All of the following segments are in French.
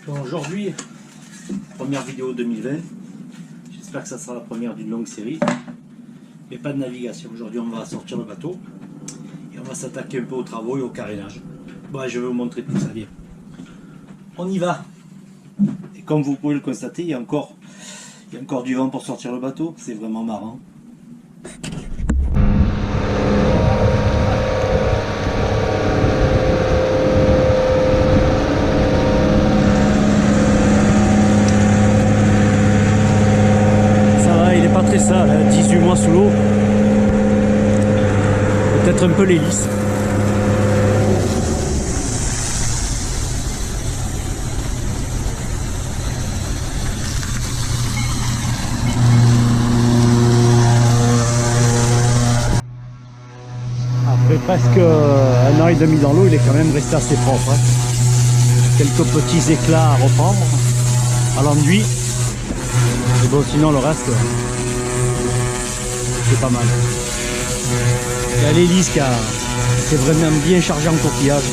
Bon, aujourd'hui, première vidéo 2020. J'espère que ça sera la première d'une longue série. Mais pas de navigation. Aujourd'hui, on va sortir le bateau et on va s'attaquer un peu aux travaux et au carénage. Bon, je vais vous montrer tout ça bien. On y va. Et comme vous pouvez le constater, il y a encore du vent pour sortir le bateau. C'est vraiment marrant. Très sale, 18 mois sous l'eau, peut-être un peu l'hélice. Après presque un an et demi dans l'eau, il est quand même resté assez propre, hein. Quelques petits éclats à reprendre à l'enduit, mais bon, sinon le reste c'est pas mal. Il y a l'hélice qui est vraiment bien chargé en coquillages.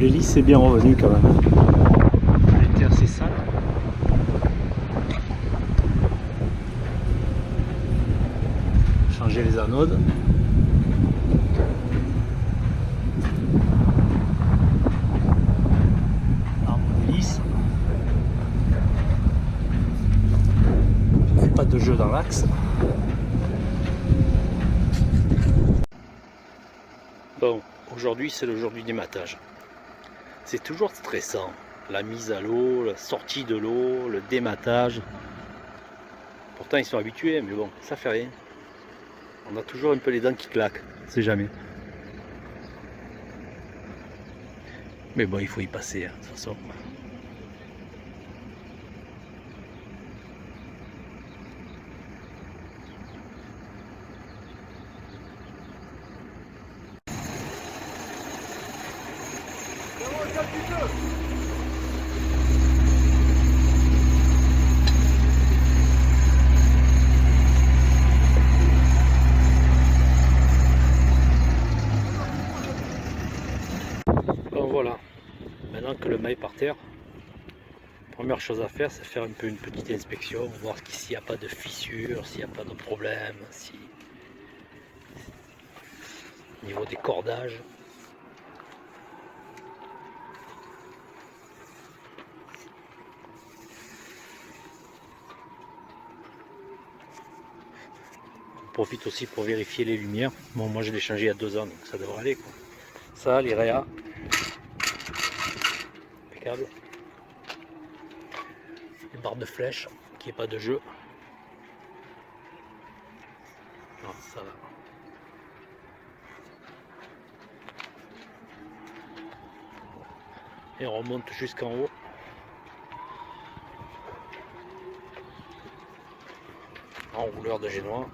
L'hélice est bien revenue quand même. Elle était assez sale. Changer les anodes. Arbre d'hélice. Pas de jeu dans l'axe. Bon, aujourd'hui c'est le jour du dématage. C'est toujours stressant. La mise à l'eau, la sortie de l'eau, le dématage. Pourtant ils sont habitués, mais bon, ça fait rien. On a toujours un peu les dents qui claquent, c'est jamais. Mais bon, il faut y passer, hein, de toute façon. Bon voilà, maintenant que le mât est par terre, première chose à faire, c'est faire un peu une petite inspection, voir s'il n'y a pas de fissures, s'il n'y a pas de problème, si au niveau des cordages. On profite aussi pour vérifier les lumières. Bon, moi je l'ai changé il y a 2 ans, donc ça devrait aller, quoi. Ça, les réas, impeccable. Les barres de flèches, qu'il n'y ait pas de jeu. Non, ça va. Et on remonte jusqu'en haut. Enrouleur de génois.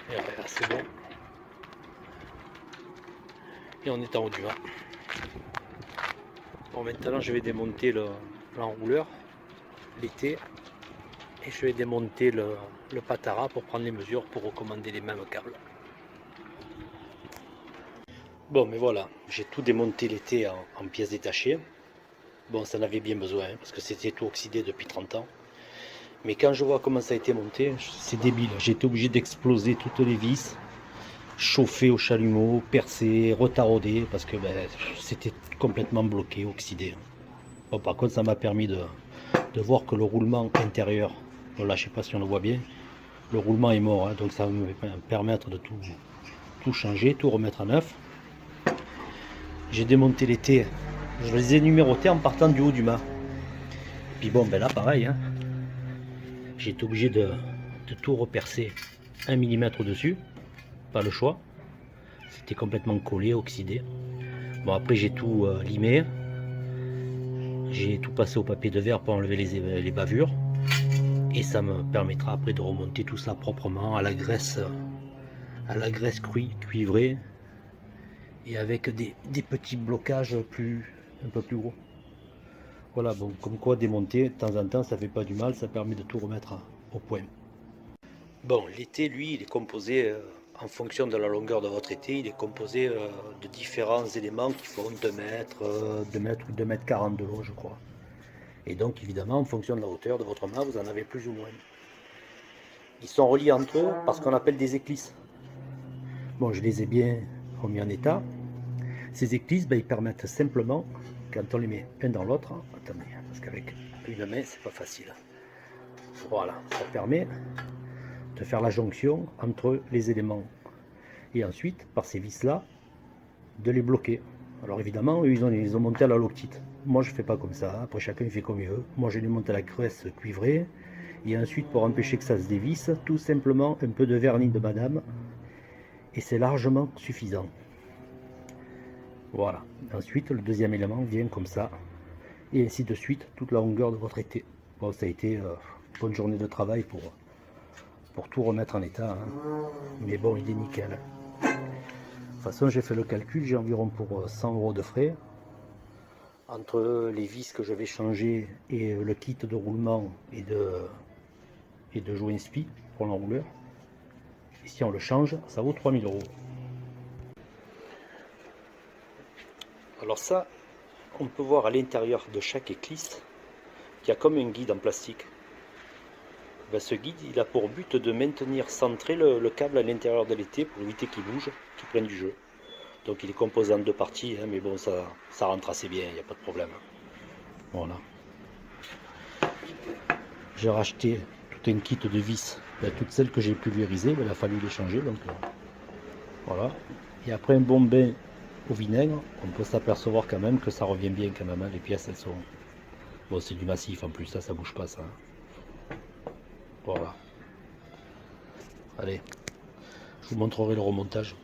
Et là, c'est bon. Et on est en haut du mât. Bon, maintenant je vais démonter l'enrouleur, l'été, et je vais démonter le patara pour prendre les mesures pour recommander les mêmes câbles. Bon, mais voilà, j'ai tout démonté l'été en pièces détachées. Bon, ça en avait bien besoin, hein, parce que c'était tout oxydé depuis 30 ans. Mais quand je vois comment ça a été monté, c'est débile. J'ai été obligé d'exploser toutes les vis, chauffer au chalumeau, percer, retarauder, parce que ben, c'était complètement bloqué, oxydé. Bon, par contre, ça m'a permis de voir que le roulement intérieur, bon, là je sais pas si on le voit bien, le roulement est mort, hein, donc ça va me permettre de tout changer, tout remettre à neuf. J'ai démonté les T, je les ai numérotés en partant du haut du mât. Puis bon, ben là pareil, hein, j'ai été obligé de tout repercer 1 mm dessus, pas le choix, c'était complètement collé, oxydé. Bon, après j'ai tout limé, j'ai tout passé au papier de verre pour enlever les bavures, et ça me permettra après de remonter tout ça proprement à la graisse cuivrée, et avec des petits blocages un peu plus gros. Voilà, bon, comme quoi démonter de temps en temps ça fait pas du mal, ça permet de tout remettre au point. Bon, l'été lui il est composé en fonction de la longueur de votre été, il est composé de différents éléments qui font 2 mètres, 2 mètres ou 2 mètres 40 de long je crois. Et donc évidemment en fonction de la hauteur de votre mât vous en avez plus ou moins. Ils sont reliés entre eux par ce qu'on appelle des éclisses. Bon, je les ai bien remis en état. Ces éclisses, ben, ils permettent simplement, quand on les met un dans l'autre, attendez, parce qu'avec une main, c'est pas facile. Voilà, ça permet de faire la jonction entre les éléments. Et ensuite, par ces vis-là, de les bloquer. Alors évidemment, eux, ils ont monté à la loctite. Moi, je fais pas comme ça. Après, chacun il fait comme il veut. Moi, je les monte à la graisse cuivrée. Et ensuite, pour empêcher que ça se dévisse, tout simplement un peu de vernis de madame. Et c'est largement suffisant. Voilà. Ensuite, le deuxième élément vient comme ça. Et ainsi de suite, toute la longueur de votre été. Bon, ça a été une bonne journée de travail pour tout remettre en état. Hein. Mais bon, il est nickel. De toute façon, j'ai fait le calcul, j'ai environ pour 100 € de frais. Entre les vis que je vais changer et le kit de roulement et de joint spi, pour l'enrouleur. Et si on le change, ça vaut 3000 euros. Alors ça, on peut voir à l'intérieur de chaque éclisse qu'il y a comme un guide en plastique. Ben, ce guide, il a pour but de maintenir centré le câble à l'intérieur de l'été pour éviter qu'il bouge, qu'il prenne du jeu. Donc il est composé en deux parties, hein, mais bon, ça rentre assez bien, il n'y a pas de problème. Voilà. J'ai racheté tout un kit de vis. Ben, toutes celles que j'ai pulvérisées, ben, il a fallu les changer. Donc voilà. Et après un bon bain au vinaigre, on peut s'apercevoir quand même que ça revient bien quand même. Hein. Les pièces, elles sont... Bon, c'est du massif en plus, ça bouge pas ça. Voilà. Allez, je vous montrerai le remontage.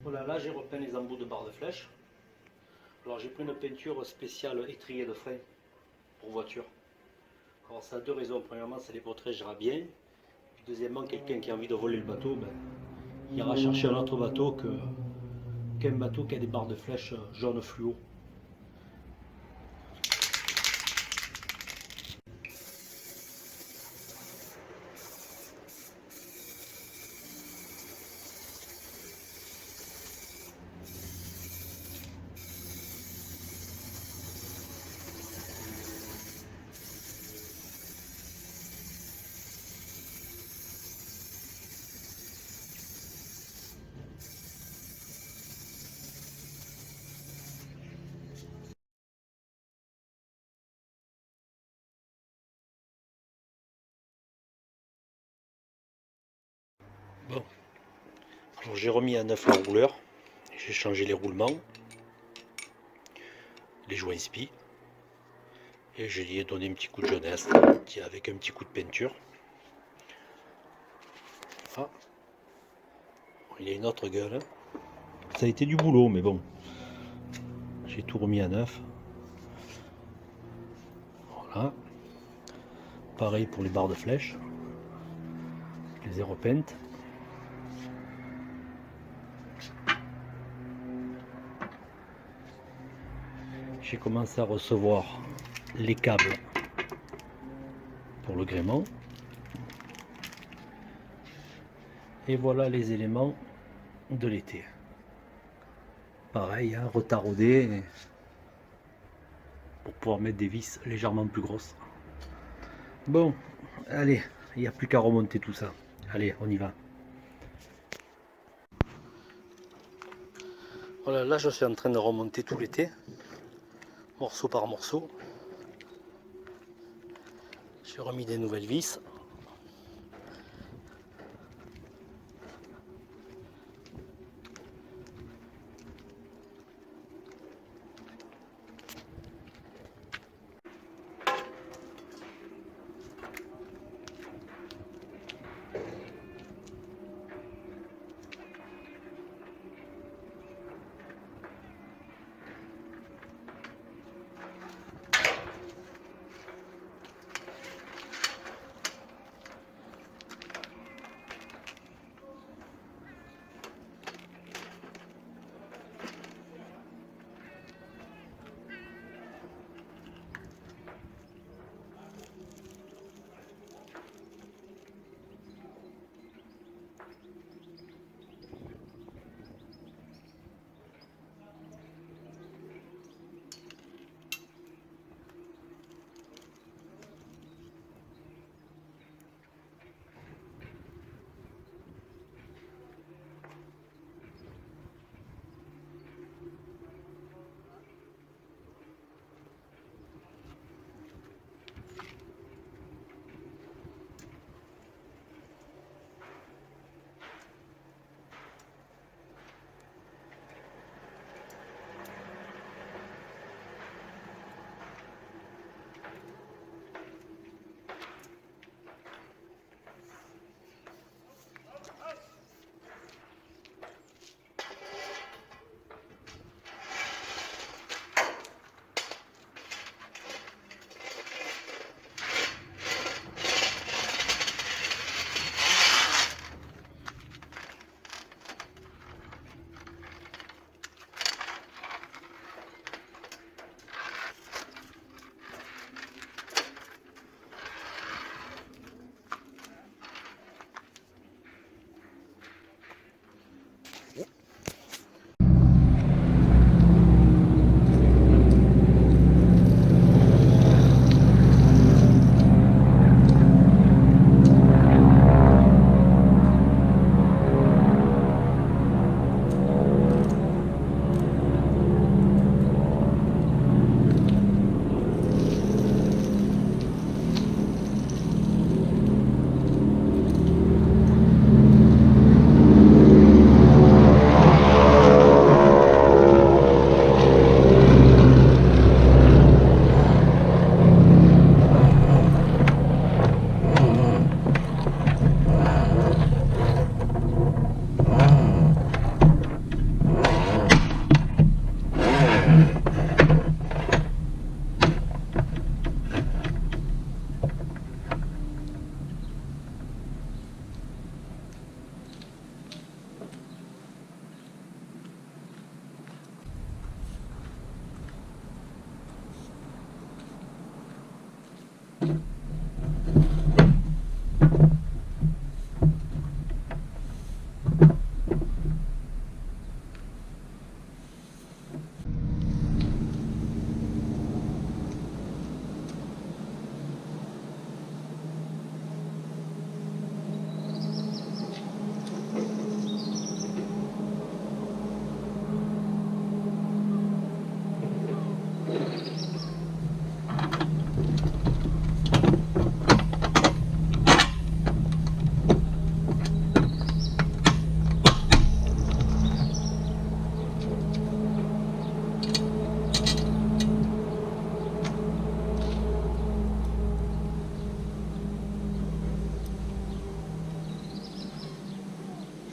Voilà, là j'ai repeint les embouts de barre de flèche. Alors j'ai pris une peinture spéciale étrier de frein pour voiture. Alors ça a deux raisons. Premièrement, ça les protégera bien. Puis deuxièmement, quelqu'un qui a envie de voler le bateau, ben, il ira chercher un autre bateau qu'un bateau qui a des barres de flèche jaune fluo. Bon, alors j'ai remis à neuf l'enrouleur, j'ai changé les roulements, les joints spi, et je lui ai donné un petit coup de jeunesse avec un petit coup de peinture. Ah, il y a une autre gueule. Ça a été du boulot, mais bon, j'ai tout remis à neuf. Voilà. Pareil pour les barres de flèche, je les ai repeintes. J'ai commencé à recevoir les câbles pour le gréement. Et voilà les éléments de l'été. Pareil, hein, retaraudé pour pouvoir mettre des vis légèrement plus grosses. Bon, allez, il n'y a plus qu'à remonter tout ça. Allez, on y va. Voilà, là je suis en train de remonter tout l'été, morceau par morceau. J'ai remis des nouvelles vis.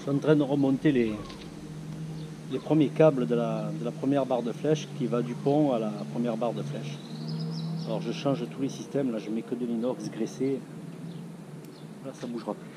Je suis en train de remonter les premiers câbles de la première barre de flèche qui va du pont à la première barre de flèche. Alors je change tous les systèmes, là je mets que de l'inox graissé. Là ça ne bougera plus.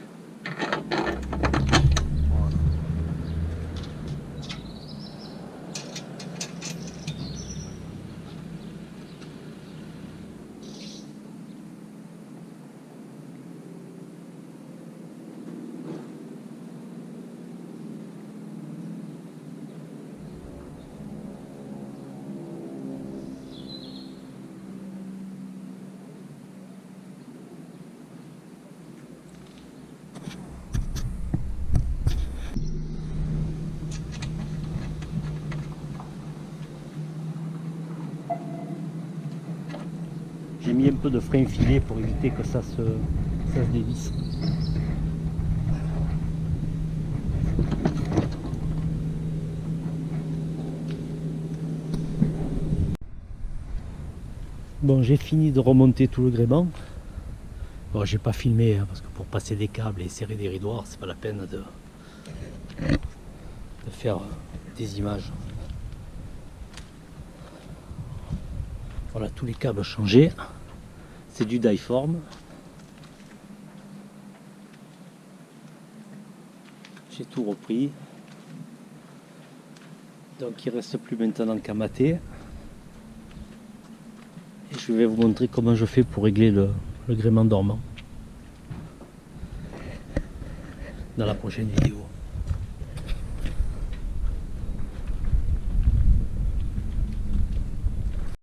J'ai mis un peu de frein filet pour éviter que ça se dévisse. Bon, j'ai fini de remonter tout le gréement. Bon, j'ai pas filmé hein, parce que pour passer des câbles et serrer des ridoirs, c'est pas la peine de faire des images. Voilà, tous les câbles changés. C'est du die-form. J'ai tout repris. Donc il ne reste plus maintenant qu'à mater. Et je vais vous montrer comment je fais pour régler le gréement dormant dans la prochaine vidéo.